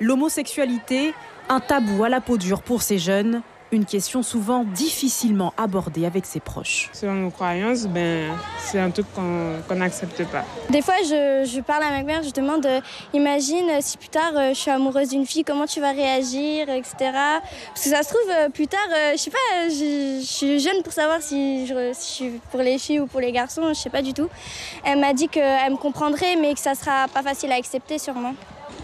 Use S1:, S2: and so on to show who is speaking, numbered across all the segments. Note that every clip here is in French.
S1: L'homosexualité, un tabou à la peau dure pour ces jeunes, une question souvent difficilement abordée avec ses proches.
S2: Selon nos croyances, c'est un truc qu'on n'accepte pas.
S3: Des fois, je parle à ma mère, je demande, imagine si plus tard je suis amoureuse d'une fille, comment tu vas réagir, etc. Parce que ça se trouve, plus tard, je sais pas, je suis jeune pour savoir si je suis pour les filles ou pour les garçons, je sais pas du tout. Elle m'a dit qu'elle me comprendrait, mais que ça sera pas facile à accepter sûrement.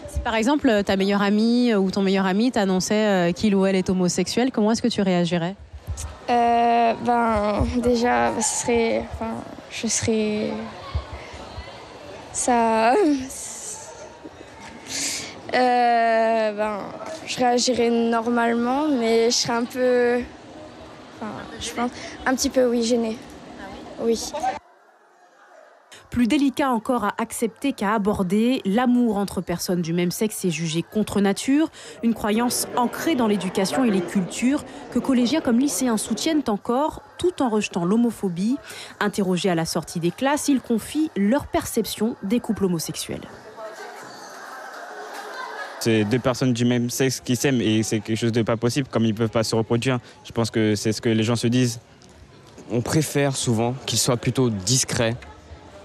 S4: Si par exemple ta meilleure amie ou ton meilleur ami t'annonçait qu'il ou elle est homosexuel, comment est-ce que tu réagirais ?
S3: Déjà, je serais... Ça... je réagirais normalement, mais je serais un peu... je pense, un petit peu, oui, gênée. Oui.
S1: Plus délicat encore à accepter qu'à aborder, l'amour entre personnes du même sexe est jugé contre nature, une croyance ancrée dans l'éducation et les cultures que collégiens comme lycéens soutiennent encore tout en rejetant l'homophobie. Interrogés à la sortie des classes, ils confient leur perception des couples homosexuels.
S5: C'est deux personnes du même sexe qui s'aiment et c'est quelque chose de pas possible, comme ils ne peuvent pas se reproduire. Je pense que c'est ce que les gens se disent.
S6: On préfère souvent qu'ils soient plutôt discrets,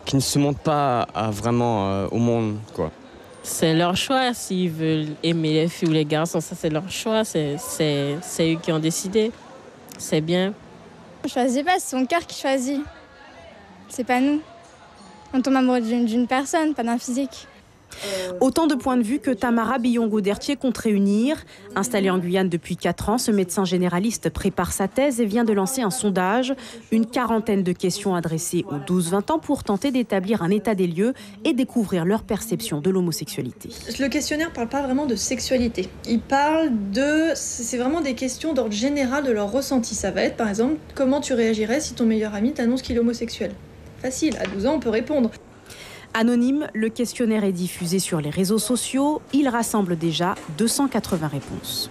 S6: qui ne se montrent pas vraiment au monde, quoi.
S7: C'est leur choix, s'ils veulent aimer les filles ou les garçons, ça c'est leur choix, c'est eux qui ont décidé, c'est bien.
S3: On ne choisit pas, c'est son cœur qui choisit, c'est pas nous. On tombe amoureux d'une personne, pas d'un physique.
S1: Autant de points de vue que Tamara Billon-Gaudertier compte réunir. Installé en Guyane depuis 4 ans, ce médecin généraliste prépare sa thèse et vient de lancer un sondage. Une quarantaine de questions adressées aux 12-20 ans pour tenter d'établir un état des lieux et découvrir leur perception de l'homosexualité.
S8: Le questionnaire ne parle pas vraiment de sexualité. C'est vraiment des questions d'ordre général de leur ressenti. Ça va être par exemple, comment tu réagirais si ton meilleur ami t'annonce qu'il est homosexuel ? Facile, à 12 ans on peut répondre.
S1: Anonyme, le questionnaire est diffusé sur les réseaux sociaux. Il rassemble déjà 280 réponses.